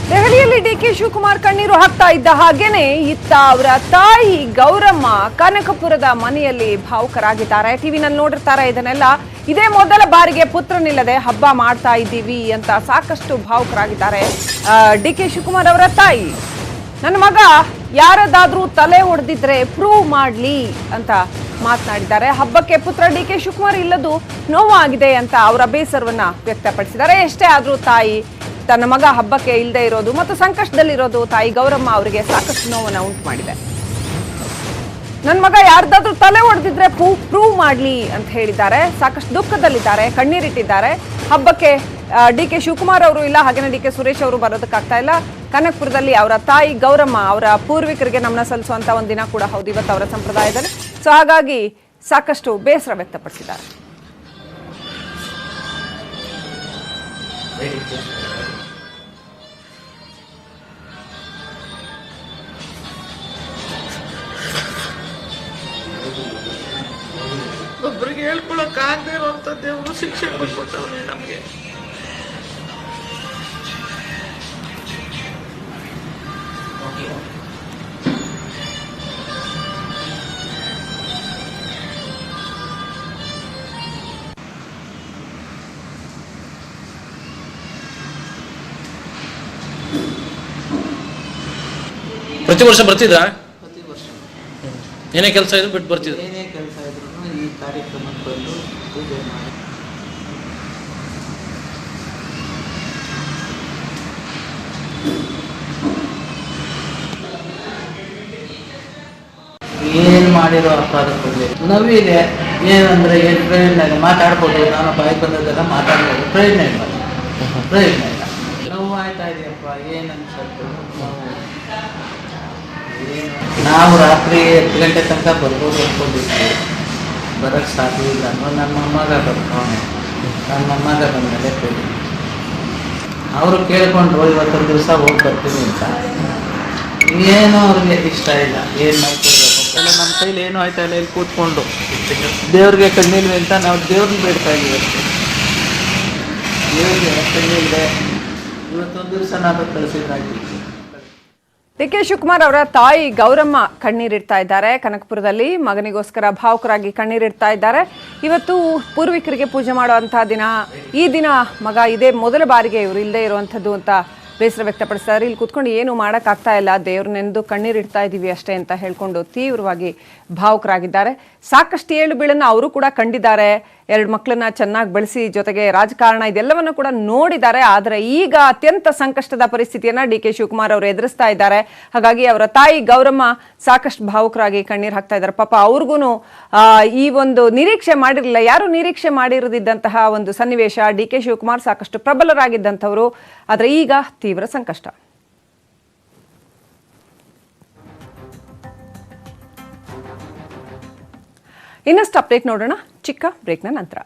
ದೆಹಲಿಯಲ್ಲಿ ಡಿಕೆ ಶಿವಕುಮಾರ್ ಕಣ್ಣೀರು ಹಾಕ್ತಾ ಇದ್ದ ಹಾಗೇನೆ ಇತ್ತ ಅವರ ತಾಯಿ ಗೌರಮ್ಮ ಕನಕಪುರದ ಮನೆಯಲ್ಲಿ ಭಾವುಕರಾಗಿದ್ದಾರೆ. ಟಿವಿನಲ್ಲಿ ನೋಡಿರ್ತಾರೆ ಇದನ್ನೆಲ್ಲ. ಇದೇ ಮೊದಲ ಬಾರಿಗೆ ಪುತ್ರನಿಲ್ಲದೆ ಹಬ್ಬ ಮಾಡ್ತಾ ಇದ್ದೀವಿ ಅಂತ ಸಾಕಷ್ಟು ಭಾವುಕರಾಗಿದ್ದಾರೆ ಡಿಕೆ ಶಿವಕುಮಾರ್ ಅವರ ತಾಯಿ. ನನ್ನ ಮಗ ಯಾರದಾದ್ರೂ ತಲೆ ಹೊಡೆದಿದ್ರೆ ಪ್ರೂವ್ ಮಾಡ್ಲಿ ಅಂತ ಮಾತನಾಡಿದ್ದಾರೆ. ಹಬ್ಬಕ್ಕೆ ಪುತ್ರ ಡಿಕೆ ಶಿವಕುಮಾರ್ ಇಲ್ಲದು ನೋವಾಗಿದೆ ಅಂತ ಅವರ ಬೇಸರವನ್ನ ವ್ಯಕ್ತಪಡಿಸಿದ್ದಾರೆ. ಎಷ್ಟೇ ಆದ್ರೂ ತಾಯಿ ತನ್ನ ಮಗ ಹಬ್ಬಕ್ಕೆ ಇಲ್ಲದೆ ಇರೋದು ಮತ್ತು ಸಂಕಷ್ಟದಲ್ಲಿರೋದು ತಾಯಿ ಗೌರಮ್ಮ ಅವರಿಗೆ ಸಾಕಷ್ಟು ನೋವನ್ನ ಉಂಟು ಮಾಡಿದೆ. ನನ್ನ ಮಗ ಯಾರ್ದಾದ್ರೂ ತಲೆ ಹೊಡೆದಿದ್ರೆ ಪ್ರೂವ್ ಮಾಡ್ಲಿ ಅಂತ ಹೇಳಿದ್ದಾರೆ. ಸಾಕಷ್ಟು ದುಃಖದಲ್ಲಿದ್ದಾರೆ, ಕಣ್ಣೀರಿಟ್ಟಿದ್ದಾರೆ. ಹಬ್ಬಕ್ಕೆ ಡಿಕೆ ಶಿವಕುಮಾರ್ ಅವರು ಇಲ್ಲ, ಹಾಗೇನೆ ಡಿಕೆ ಸುರೇಶ್ ಅವರು ಬರೋದಕ್ಕಾಗ್ತಾ ಇಲ್ಲ. ಕನಕಪುರದಲ್ಲಿ ಅವರ ತಾಯಿ ಗೌರಮ್ಮ ಅವರ ಪೂರ್ವಿಕರಿಗೆ ನಮನ ಸಲ್ಲಿಸುವಂತ ಒಂದು ದಿನ ಕೂಡ ಹೌದು ಇವತ್ತು ಅವರ ಸಂಪ್ರದಾಯದಲ್ಲಿ. ಸೊ ಹಾಗಾಗಿ ಸಾಕಷ್ಟು ಬೇಸರ ವ್ಯಕ್ತಪಡಿಸಿದ್ದಾರೆ. ಒಬ್ಬರಿಗೆ ಹೇಳ್ಕೊಳಕ್ ಆಗದೆ ಇರುವಂತ ದೇವರು ಶಿಕ್ಷೆ ಕೊಟ್ಬಿಟ್ಟವ್ರೆ ನಮ್ಗೆ. ಪ್ರತಿ ವರ್ಷ ಬರ್ತಿದ್ರಾ? ಪ್ರತಿ ವರ್ಷ ಏನೇ ಕೆಲಸ ಇದ್ರು ಬಿಟ್ಟು ಬರ್ತಿದ್ರು. ಏನೇ ಕೆಲಸ ಇದ್ರು ಈ ಕಾರ್ಯಕ್ರಮಕ್ಕೆ ಬಂದು ಪೂಜೆ ಮಾಡಿ ಏನ್ ಮಾಡಿರೋ ಅಪರಾಧಕ್ಕೆ ನವಿಲೆ ಏನಂದ್ರೆ ಏನ್ ಪ್ರಯೋಜನ ಇಲ್ಲ. ಮಾತಾಡ್ಬೋದು, ನಾನು ಬಾಯಿ ಬಂದದೆಲ್ಲ ಮಾತಾಡ್ಬೋದು, ಪ್ರಯೋಜನ ಇಲ್ಲ. ನೋವು ಆಯ್ತಾ ಇದೆಯಪ್ಪ, ಏನ್ ಅನ್ಸತ್ತು. ನಾವು ರಾತ್ರಿ 10 ಗಂಟೆ ತನಕ ಬರ್ಬೋದು ಅನ್ಕೊಂಡಿದ್ವಿ, ಬರಕ್ಕೆ ಸಾಧ್ಯ ಇಲ್ಲ. ನನ್ನ ಮೊಮ್ಮಗ ಬರ್ತಾವನೆ, ನನ್ನ ಮೊಮ್ಮಗ ಬಂದಮೇಲೆ ಕೇಳಿ ಅವರು ಕೇಳ್ಕೊಂಡ್ರು ಇವತ್ತೊಂದು ದಿವಸ ಹೋಗಿ ಬರ್ತೀನಿ ಅಂತ. ಏನೋ ಅವ್ರಿಗೆ ಇಷ್ಟ ಇಲ್ಲ, ಏನು ಮಾಡ್ಕೊಡ್ಬೇಕು ಎಲ್ಲ ನಮ್ಮ ಕೈಲಿ ಏನೂ ಆಯ್ತಾ ಇಲ್ಲ. ಇಲ್ಲಿ ಕೂತ್ಕೊಂಡು ದೇವ್ರಿಗೆ ಕಣ್ಣಿಲ್ವಿ ಅಂತ ನಾವು ದೇವ್ರನ್ನ ಬೇಡ್ತಾ ಇದ್ದೀವಿ ಅಷ್ಟೇ. ದೇವ್ರಿಗೆ ಕಣ್ಣಿಲ್ದೆ ಇವತ್ತೊಂದು ದಿವಸ ನಾವು ಕಳಿಸಿದ್ದಾಗಿ. ಡಿಕೆ ಶಿವಕುಮಾರ್ ಅವರ ತಾಯಿ ಗೌರಮ್ಮ ಕಣ್ಣೀರಿಡ್ತಾ ಇದ್ದಾರೆ. ಕನಕಪುರದಲ್ಲಿ ಮಗನಿಗೋಸ್ಕರ ಭಾವುಕರಾಗಿ ಕಣ್ಣೀರಿಡ್ತಾ ಇದ್ದಾರೆ. ಇವತ್ತು ಪೂರ್ವಿಕರಿಗೆ ಪೂಜೆ ಮಾಡುವಂತಹ ದಿನ. ಈ ದಿನ ಮಗ ಇದೇ ಮೊದಲ ಬಾರಿಗೆ ಇವರು ಇಲ್ಲದೆ ಇರುವಂಥದ್ದು ಅಂತ ಬೇಸರ ವ್ಯಕ್ತಪಡಿಸ್ತಾರೆ. ಇಲ್ಲಿ ಕೂತ್ಕೊಂಡು ಏನು ಮಾಡೋಕ್ಕಾಗ್ತಾ ಇಲ್ಲ, ದೇವ್ರನ್ನೆಂದು ಕಣ್ಣೀರಿಡ್ತಾ ಇದ್ದೀವಿ ಅಷ್ಟೇ ಅಂತ ಹೇಳ್ಕೊಂಡು ತೀವ್ರವಾಗಿ ಭಾವುಕರಾಗಿದ್ದಾರೆ. ಸಾಕಷ್ಟು ಏಳು ಬೀಳನ್ನು ಅವರು ಕೂಡ ಕಂಡಿದ್ದಾರೆ. 2 ಮಕ್ಕಳನ್ನ ಚೆನ್ನಾಗಿ ಬೆಳೆಸಿ ಜೊತೆಗೆ ರಾಜಕಾರಣ ಇದೆಲ್ಲವನ್ನು ಕೂಡ ನೋಡಿದ್ದಾರೆ. ಆದರೆ ಈಗ ಅತ್ಯಂತ ಸಂಕಷ್ಟದ ಪರಿಸ್ಥಿತಿಯನ್ನ ಡಿಕೆ ಶಿವಕುಮಾರ್ ಅವರು ಎದುರಿಸ್ತಾ ಇದ್ದಾರೆ. ಹಾಗಾಗಿ ಅವರ ತಾಯಿ ಗೌರಮ್ಮ ಸಾಕಷ್ಟು ಭಾವುಕರಾಗಿ ಕಣ್ಣೀರು ಹಾಕ್ತಾ ಇದ್ದಾರೆ. ಪಾಪ ಅವ್ರಿಗೂ ಈ ಒಂದು ನಿರೀಕ್ಷೆ ಮಾಡಿರಲಿಲ್ಲ, ಯಾರು ನಿರೀಕ್ಷೆ ಮಾಡಿರದಿದ್ದಂತಹ ಒಂದು ಸನ್ನಿವೇಶ. ಡಿಕೆ ಶಿವಕುಮಾರ್ ಸಾಕಷ್ಟು ಪ್ರಬಲರಾಗಿದ್ದಂಥವರು, ಆದರೆ ಈಗ ತೀವ್ರ ಸಂಕಷ್ಟ. ಇನ್ನಷ್ಟು ಅಪ್ಡೇಟ್ ನೋಡೋಣ ಚಿಕ್ಕ ಬ್ರೇಕ್ನ ನಂತರ.